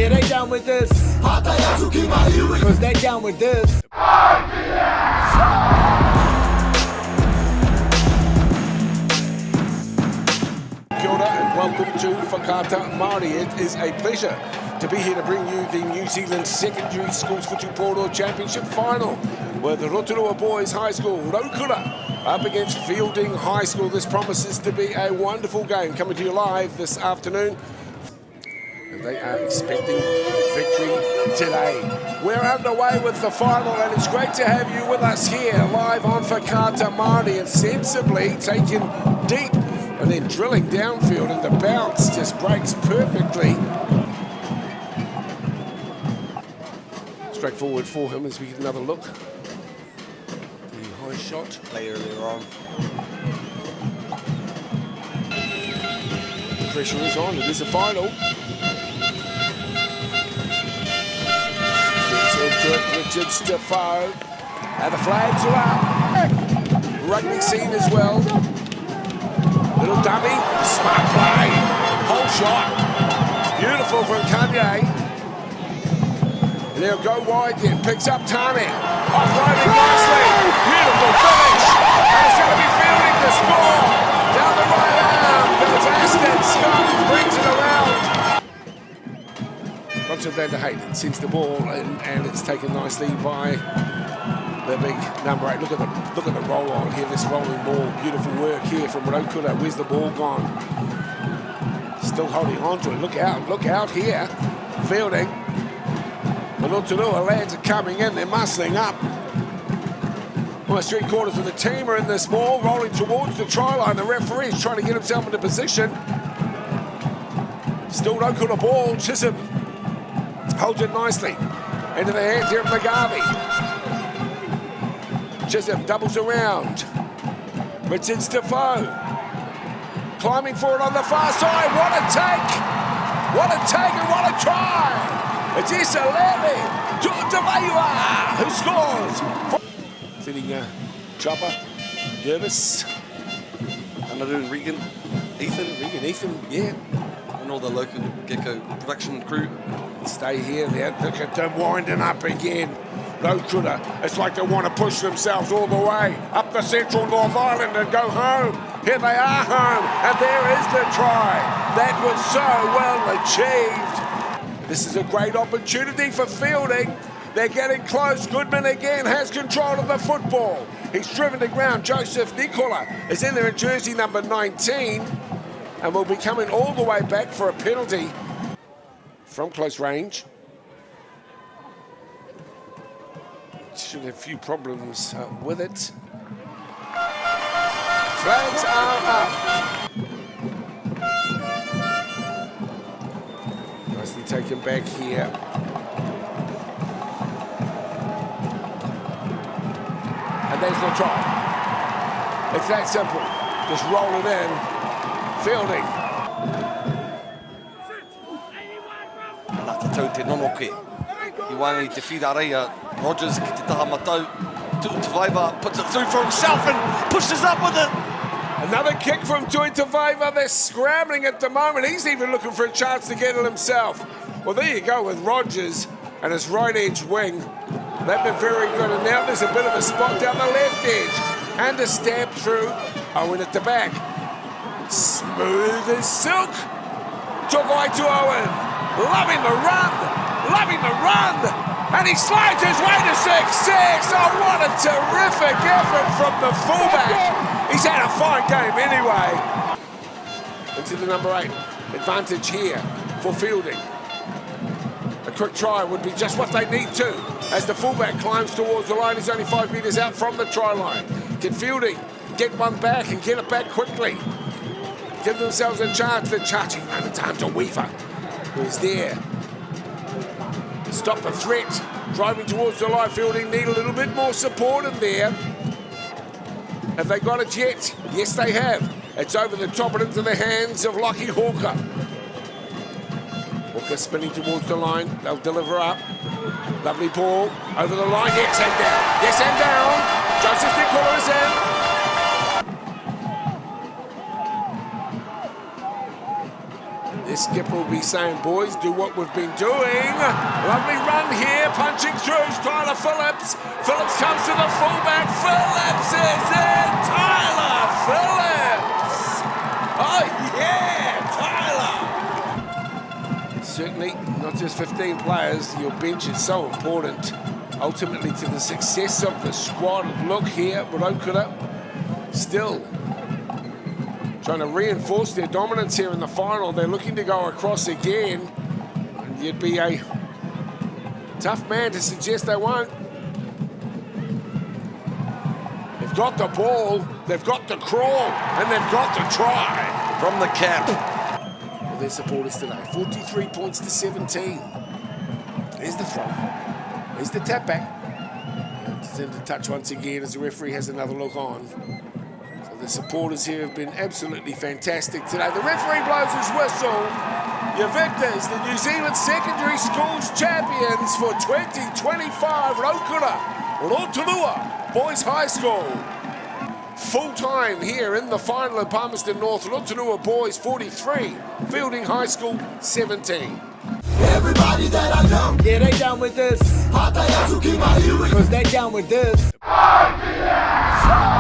Yeah, they down with this. Cause they down with this. Kia ora and welcome to Whakaata Māori. It is a pleasure to be here to bring you the New Zealand Secondary Schools Footy Pōro Championship Final, where the Rotorua Boys High School, Raukura, up against Feilding High School. This promises to be a wonderful game, coming to you live this afternoon. And they are expecting victory today. We're underway with the final, and it's great to have you with us here, live on Whakaata Māori, and sensibly taken deep and then drilling downfield, and the bounce just breaks perfectly. Straightforward for him as we get another look. The high shot. Play earlier on. The pressure is on. It is a final. Gets into it, Richard Stefano. And the flags are up. Rugby scene as well. Little dummy. Smart play. Whole shot. Beautiful from Kanye. They'll go wide then, picks up Tāne, offloading nicely, beautiful finish, and it's going to be Feilding to score, down the right arm, goes Aston, Scott brings it around. Roger Van der Hayden sends the ball in, and it's taken nicely by the big number 8. Look at the roll on here, this rolling ball, beautiful work here from Raukura. Where's the ball gone? Still holding on to it, look out here, Feilding. The Rotorua lads are coming in, they're muscling up. Almost 3/4 of the team are in this ball, rolling towards the try line. The referee's trying to get himself into position. Still Raukura ball, Chisholm holds it nicely. Into the hands here of McGarvey. Chisholm doubles around. Richard Stefano climbing for it on the far side. What a take! What a take and what a try! It's Isalele Tavaiwa who scores. Sitting Chopper, Gervis, Anaru, Regan, Ethan, yeah. and all the local Gecko production crew. Stay here, look at them winding up again. Raukura, it's like they want to push themselves all the way up the central North Island and go home. Here they are home, and there is the try. That was so well achieved. This is a great opportunity for Feilding. They're getting close. Goodman again has control of the football. He's driven to ground. Joseph Nicola is in there in jersey number 19 and will be coming all the way back for a penalty from close range. Should have a few problems with it. Flags are up. Nicely taken back here. And there's the try. It's that simple. Just roll it in. Feilding. Nā te tau te nonoke. I wānei te whirareia. Rogers ki te taha matau. Tuitavaiva puts it through for himself and pushes up with it. Another kick from Tuitavaiva. They're scrambling at the moment. He's even looking for a chance to get it himself. Well, there you go with Rogers and his right edge wing. They've been very good. And now there's a bit of a spot down the left edge. And a stab through. Owen at the back. Smooth as silk. Tokai to Owen. Loving the run. Loving the run. And he slides his way to 6-6. Oh, what a terrific effort from the fullback. He's had a fine game anyway. Into the number 8. Advantage here for Feilding. A quick try would be just what they need to. As the fullback climbs towards the line, he's only 5 metres out from the try line. Can Feilding get one back and get it back quickly? Give themselves a chance. They're charging around the time to Weaver, who's there. Stop the threat. Driving towards the line, Feilding need a little bit more support in there. Have they got it yet? Yes, they have. It's over the top and into the hands of Lockie Hawker. Hawker spinning towards the line. They'll deliver up. Lovely ball over the line. Yes, and down. Yes, and down. Joseph Nicola is in. This skipper will be saying, boys, do what we've been doing. Lovely run here, punching through. Tyler Phillips. Phillips comes to the fullback. Phillips is in. Tyler Phillips. Oh, yeah, Tyler. Certainly, not just 15 players. Your bench is so important, ultimately, to the success of the squad. Look here, Raukura still trying to reinforce their dominance here in the final. They're looking to go across again. And you'd be a tough man to suggest they won't. They've got the ball, they've got the crawl, and they've got the try. From the cap. Well, their supporters today, 43 points to 17. There's the throw. There's the tap back. It's into touch once again as the referee has another look on. The supporters here have been absolutely fantastic today. The referee blows his whistle. Your victors, the New Zealand Secondary Schools champions for 2025, Rotorua Boys High School. Full time here in the final at Palmerston North. Rotorua Boys 43, Feilding High School 17. Everybody that I know, Yeah, they down with this. Mātakitaki, Cause they down with this. yeah.